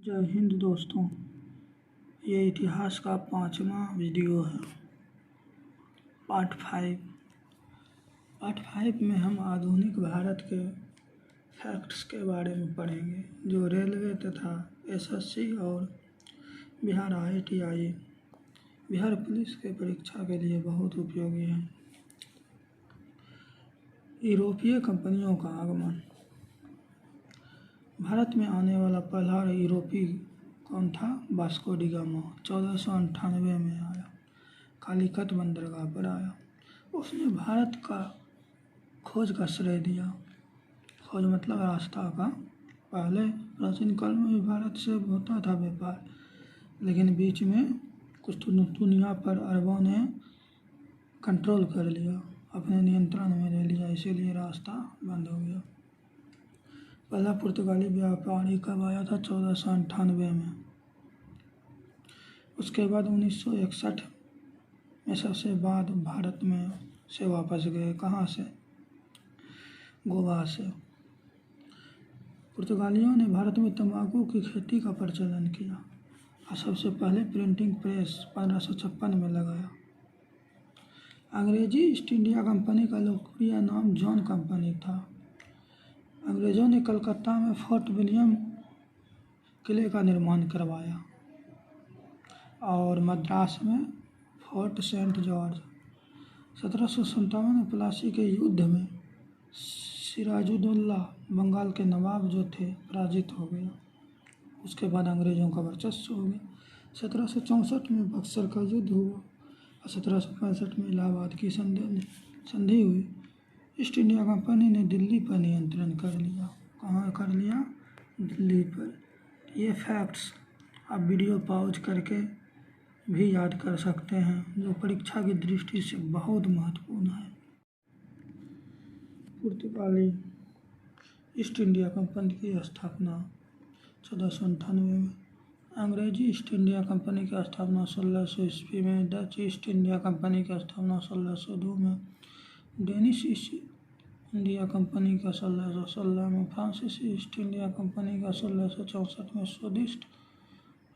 जय हिंद दोस्तों, ये इतिहास का 5वां वीडियो है। पार्ट 5 में हम आधुनिक भारत के फैक्ट्स के बारे में पढ़ेंगे जो रेलवे तथा एसएससी और बिहार IITI बिहार पुलिस के परीक्षा के लिए बहुत उपयोगी है। यूरोपीय कंपनियों का आगमन। भारत में आने वाला पहला यूरोपी कौन था? वास्को डी गामा 1498 में आया, कालीकट बंदरगाह पर आया। उसने भारत का खोज का श्रेय दिया। खोज मतलब रास्ता का। पहले प्राचीन काल में भी भारत से होता था व्यापार, लेकिन बीच में कुछ दुनिया पर अरबों ने कंट्रोल कर लिया, अपने नियंत्रण में ले लिया, इसीलिए रास्ता बंद हो गया। पहला पुर्तगाली व्यापारी कब आया था? 1498 में। उसके बाद 1961 में सबसे बाद भारत में से वापस गए। कहाँ से? गोवा से। पुर्तगालियों ने भारत में तंबाकू की खेती का प्रचलन किया और सबसे पहले प्रिंटिंग प्रेस 1556 में लगाया। अंग्रेजी ईस्ट इंडिया कंपनी का लोकप्रिय नाम जॉन कंपनी था। अंग्रेज़ों ने कलकत्ता में फोर्ट विलियम किले का निर्माण करवाया और मद्रास में फोर्ट सेंट जॉर्ज। 1757 में प्लासी के युद्ध में सिराजुद्दौला बंगाल के नवाब जो थे पराजित हो गया। उसके बाद अंग्रेज़ों का वर्चस्व हो गया। 1764 में बक्सर का युद्ध हुआ और 1765 में इलाहाबाद की संधि हुई। ईस्ट इंडिया कंपनी ने दिल्ली पर नियंत्रण कर लिया। कहाँ कर लिया? दिल्ली पर। ये फैक्ट्स आप वीडियो पॉज करके भी याद कर सकते हैं, जो परीक्षा की दृष्टि से बहुत महत्वपूर्ण है। पुर्तगाली ईस्ट इंडिया कंपनी की स्थापना 1498 में। अंग्रेजी ईस्ट इंडिया कंपनी की स्थापना 1600 ईस्वी में। डच ईस्ट इंडिया कंपनी की स्थापना 1602 में। डेनिश ईस्ट इंडिया कंपनी का 1616 में। फ्रांसीसी ईस्ट इंडिया कंपनी का 1664 में। स्वीडिश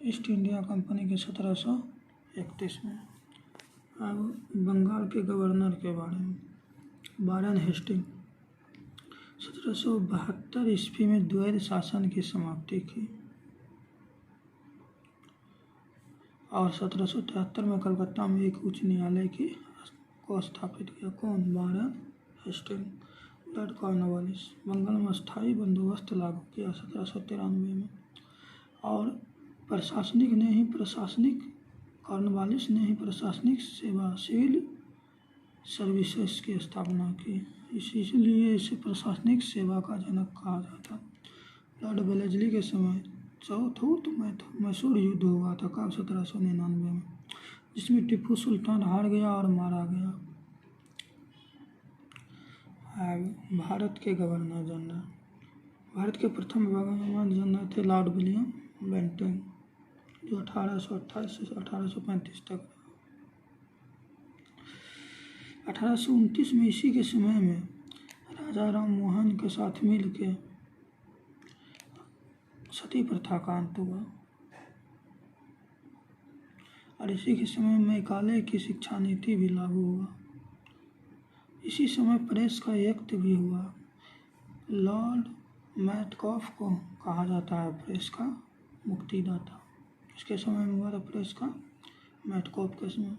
ईस्ट इंडिया कंपनी के 1731 में। अब बंगाल के गवर्नर के बारे में। वारेन हेस्टिंग 1772 ईस्वी में द्वैध शासन की समाप्ति की और 1773 में कलकत्ता में एक उच्च न्यायालय को स्थापित किया। कौन? Warren Hasting. Lord Cornwallis. Bengal में स्थायी बंदोबस्त लागू किया 1793 में और कॉर्नवालिस ने ही प्रशासनिक सेवा सिविल सर्विसेज की स्थापना की, इसलिए इसे प्रशासनिक सेवा का जनक कहा जाता। लॉर्ड वेलेस्ली के समय चौथुत मैसूर युद्ध हुआ था कब? 1799 में, जिसमें टीपू सुल्तान हार गया और मारा गया। भारत के गवर्नर जनरल। भारत के प्रथम गवर्नर जनरल थे लॉर्ड विलियम बेंटिंक, जो 1828 से 1835 तक। 1829 में इसी के समय में राजा राम मोहन के साथ मिल के सती प्रथा का अंत हुआ और इसी के समय में मैकाले की शिक्षा नीति भी लागू हुआ। इसी समय प्रेस का एक्ट भी हुआ। लॉर्ड मैटकॉफ को कहा जाता है प्रेस का मुक्तिदाता। इसके समय में हुआ था प्रेस का, मैटकॉफ के समय।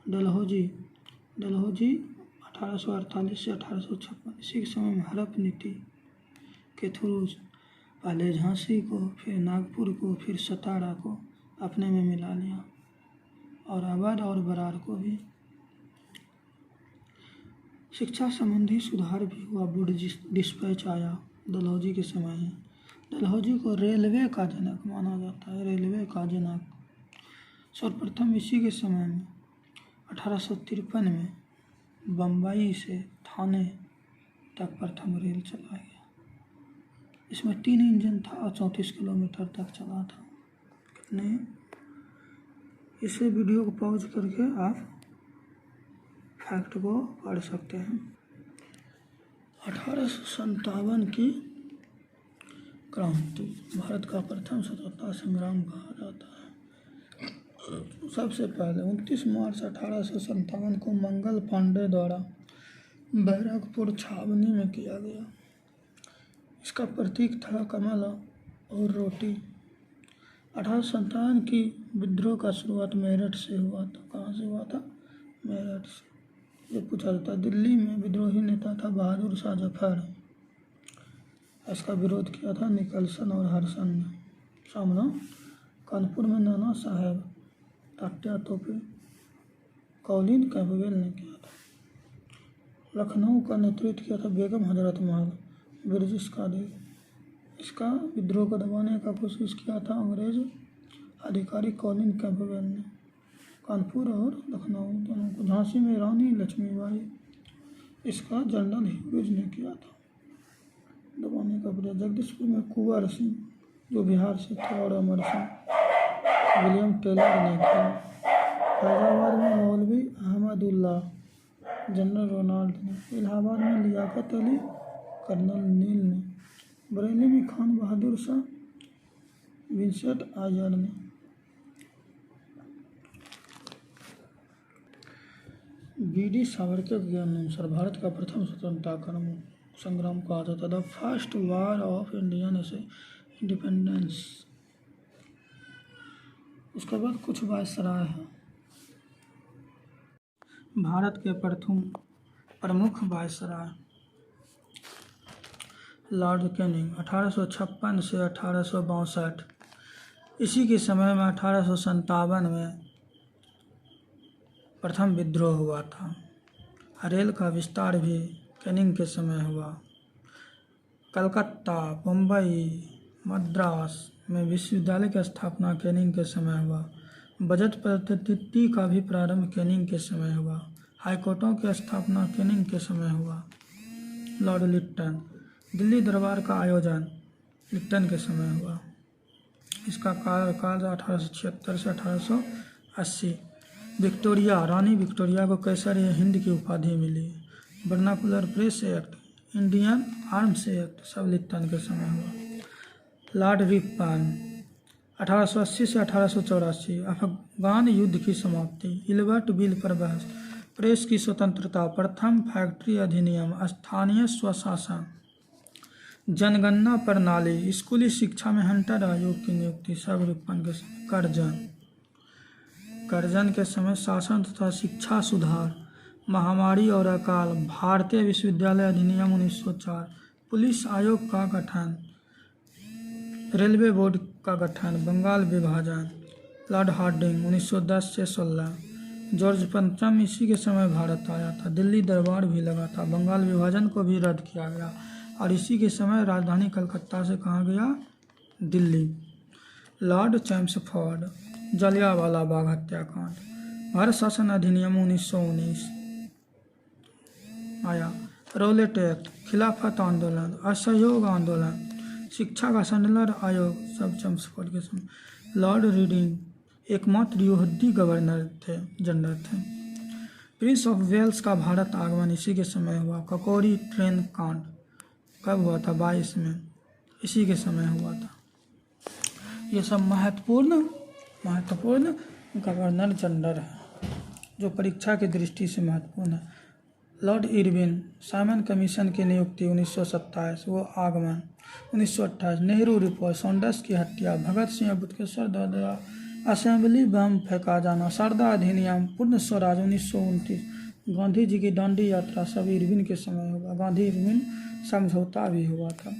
डलहौजी 1848 से 1856। इसी के समय में हड़प नीति के थ्रू पहले झांसी को, फिर नागपुर को, फिर सतारा को अपने में मिला लिया और अवध और बरार को भी। शिक्षा संबंधी सुधार भी हुआ। वुड डिस्पैच आया डलहौजी के समय है। डलहौजी को रेलवे का जनक माना जाता है, रेलवे का जनक। सर्वप्रथम इसी के समय में 1853 में बम्बई से थाने तक प्रथम रेल चला गया। इसमें 3 इंजन था और 34 किलोमीटर तक चला था। कितने? इसे वीडियो को पॉज करके आप फैक्ट को पढ़ सकते हैं। 1857 की क्रांति भारत का प्रथम स्वतंत्रता संग्राम कहा जाता है। सबसे पहले 29 मार्च 1857 को मंगल पांडे द्वारा बैरकपुर छावनी में किया गया। इसका प्रतीक था कमल और रोटी। 1857 की विद्रोह का शुरुआत मेरठ से हुआ था। कहाँ से हुआ था? मेरठ से। ये पूछा जाता है। दिल्ली में विद्रोही नेता था बहादुर शाह जफर। इसका विरोध किया था निकलसन और हर्सन ने। सामना कानपुर में नाना साहेब, तात्या तोपे, कॉलिन कैम्पबेल ने किया था। लखनऊ का नेतृत्व किया था बेगम हजरत महल, ब्रिटिश कादी। इसका विद्रोह को दबाने का कोशिश किया था अंग्रेज अधिकारी कॉलिन कैम्पबेल ने। कानपुर और लखनऊ दोनों को। झांसी में रानी लक्ष्मीबाई, इसका जनरल ह्यूज ने किया था दबाने का प्रयास। जगदीशपुर में कुंवर सिंह जो बिहार से थे और अमर सिंह विलियम टेलर ने किया। फैजाबाद में मौलवी अहमदुल्ला, जनरल रोनाल्ड ने। इलाहाबाद में लियाकत अली, कर्नल नील ने। बरेली में खान बहादुर शाह, विंसेंट आयर ने। बी.डी. सावरकर के अनुसार भारत का प्रथम स्वतंत्रता संग्राम कहा जाता था first war of Indian independence. उसके बाद कुछ वायसराय हैं। भारत के प्रथम प्रमुख वायसराय लॉर्ड कैनिंग 1856 से 1862। इसी के समय में 1857 में प्रथम विद्रोह हुआ था। रेल का विस्तार भी कैनिंग के समय हुआ। कलकत्ता, मुंबई, मद्रास में विश्वविद्यालय की स्थापना कैनिंग के समय हुआ। बजट पद्धति का भी प्रारंभ कैनिंग के समय हुआ। हाईकोर्टों की स्थापना कैनिंग के समय हुआ। लॉर्ड लिट्टन, दिल्ली दरबार का आयोजन लिट्टन के समय हुआ। इसका कार्यकाल 1876 से 1880। विक्टोरिया, रानी विक्टोरिया को कैसर हिंद की उपाधि मिली। Vernacular press act, Indian arms act सब लिट्टन के समय हुआ। लॉर्ड रिपन 1880 से 1884। अफगान युद्ध की समाप्ति। इल्बर्ट बिल पर बहस। प्रेस की स्वतंत्रता। प्रथम फैक्ट्री अधिनियम। स्थानीय स्वशासन। जनगणना प्रणाली। स्कूली शिक्षा में हंटर आयोग की नियुक्ति सब रिपन के समय। कर्जन के समय शासन तथा शिक्षा सुधार। महामारी और अकाल। भारतीय विश्वविद्यालय अधिनियम 1904। पुलिस आयोग का गठन। रेलवे बोर्ड का गठन। बंगाल विभाजन। लॉर्ड हार्डिंग 1910 से 16। जॉर्ज पंचम इसी के समय भारत आया था। दिल्ली दरबार भी लगा था। बंगाल विभाजन को भी रद्द किया गया और इसी के समय राजधानी कलकत्ता से कहाँ गया? दिल्ली। लॉर्ड चैम्सफोर्ड, जलियांवाला बाग हत्याकांड। भारत शासन अधिनियम 1919 आया। रौलेट एक्ट, खिलाफत आंदोलन, असहयोग आंदोलन, शिक्षा का सैंडलर आयोग सब चैम्सफोर्ड के समय। लॉर्ड रीडिंग एकमात्र यहूदी गवर्नर थे, जनरल थे। प्रिंस ऑफ वेल्स का भारत आगमन इसी के समय हुआ। ककोरी ट्रेन कांड कब हुआ था? 22 में, इसी के समय हुआ था। ये सब महत्वपूर्ण गवर्नर जनरल है जो परीक्षा की दृष्टि से महत्वपूर्ण है। लॉर्ड इरविन, साइमन कमीशन की नियुक्ति 1927, वो आगमन 1928। नेहरू रिपोर्ट, सॉन्डर्स की हत्या, भगत सिंह बुटकेश्वर द्वारा असेंबली बम फेंका जाना, शारदा अधिनियम, पूर्ण स्वराज 1929, गांधी जी की दांडी यात्रा सब इरविन के समय हुआ। गांधी इरविन समझौता भी हुआ था।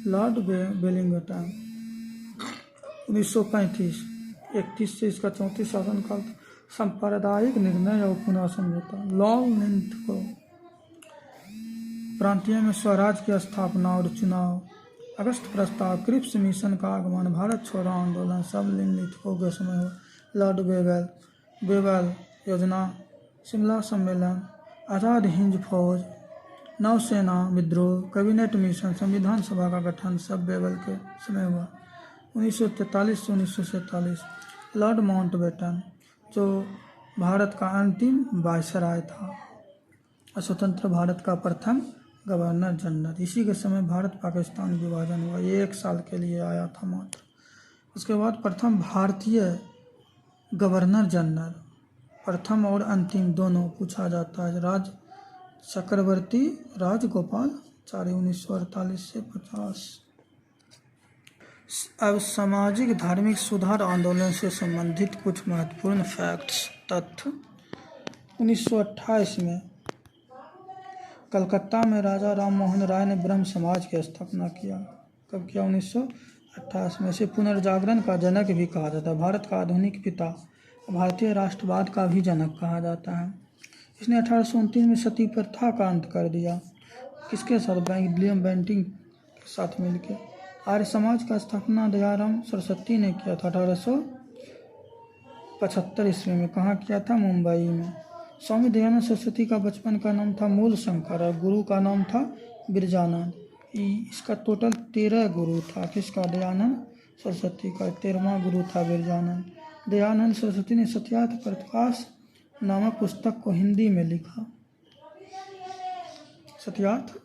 लॉर्ड वेलिंगटन 1935, 31 से इसका 34 शासनकाल। सांप्रदायिक निर्णय और पुनः समझौता। लॉन्ग लिंथ को प्रांतीय में स्वराज की स्थापना और चुनाव। अगस्त प्रस्ताव, क्रिप्स मिशन का आगमन, भारत छोड़ो आंदोलन सब लिंथको के समय हुआ। लॉर्ड बेवेल योजना, शिमला सम्मेलन, आज़ाद हिंद फौज, नौसेना विद्रोह, कैबिनेट मिशन, संविधान सभा का गठन सब बेवेल के समय हुआ। 1943 से 1947। लॉर्ड माउंटबेटन जो भारत का अंतिम वायसराय था। स्वतंत्र भारत का प्रथम गवर्नर जनरल। इसी के समय भारत पाकिस्तान विभाजन हुआ, ये 1 साल के लिए आया था मात्र। उसके बाद प्रथम भारतीय गवर्नर जनरल, प्रथम और अंतिम दोनों पूछा जाता है। चक्रवर्ती राजगोपालाचारी 1948 से 50। अब सामाजिक धार्मिक सुधार आंदोलन से संबंधित कुछ महत्वपूर्ण फैक्ट्स तथ्य। 1928 में कलकत्ता में राजा राम मोहन राय ने ब्रह्म समाज की स्थापना किया। कब किया? 1928 में। इसे पुनर्जागरण का जनक भी कहा जाता है, भारत का आधुनिक पिता, भारतीय राष्ट्रवाद का भी जनक कहा जाता है। इसने 1829 में सती प्रथा का अंत कर दिया। किसके साथ? विलियम बेंटिंग के साथ मिलकर। आर्य समाज का स्थापना दयाराम सरस्वती ने किया था 1875 ईस्वी में। कहाँ किया था? मुंबई में। स्वामी दयानंद सरस्वती का बचपन का नाम था मूल शंकर और गुरु का नाम था बिरजानंद। इसका टोटल 13 गुरु था। किसका? दयानंद सरस्वती का 13वां गुरु था बिरजानंद। दयानंद सरस्वती ने सत्यार्थ प्रकाश नामक पुस्तक को हिंदी में लिखा। सत्यार्थ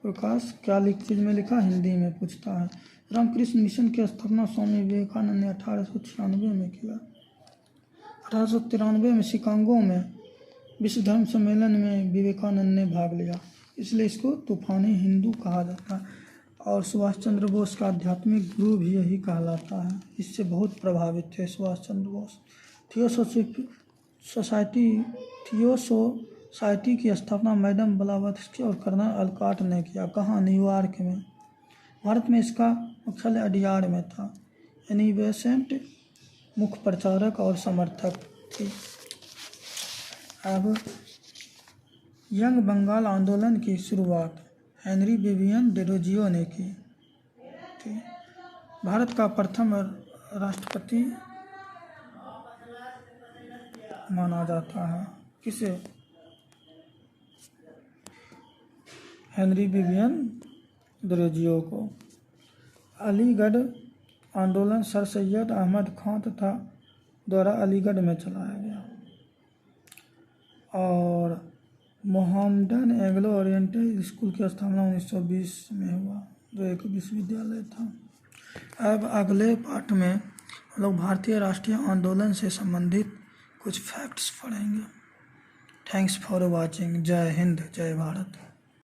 प्रकाश क्या चीज में लिखा? हिंदी में पूछता है। रामकृष्ण मिशन की स्थापना स्वामी विवेकानंद ने 1896 में किया। 1893 में शिकागो में विश्व धर्म सम्मेलन में विवेकानंद ने भाग लिया, इसलिए इसको तूफानी हिंदू कहा जाता है। और सुभाष चंद्र बोस का आध्यात्मिक गुरु भी यही कहलाता है। इससे बहुत प्रभावित थे सुभाष चंद्र बोस। थियोसोसाइटी की स्थापना मैडम ब्लावत्स्की और कर्नल अलकॉट ने किया। कहाँ? न्यूयॉर्क में। भारत में इसका मुख्यालय अडियार में था। एनी बेसेंट मुख्य प्रचारक और समर्थक थी। अब यंग बंगाल आंदोलन की शुरुआत हेनरी विवियन डेरोजियो ने की थी। भारत का प्रथम राष्ट्रपति माना जाता है किसे? हेनरी विवियन डेरोजियो को। अलीगढ़ आंदोलन सर सैयद अहमद खान तथा द्वारा अलीगढ़ में चलाया गया। और मोहम्मडन एंग्लो ओरिएंटल स्कूल की स्थापना 1920 में हुआ, जो एक विश्वविद्यालय था। अब अगले पार्ट में हम लोग भारतीय राष्ट्रीय आंदोलन से संबंधित कुछ फैक्ट्स पढ़ेंगे। Thanks for watching. जय हिंद, जय भारत।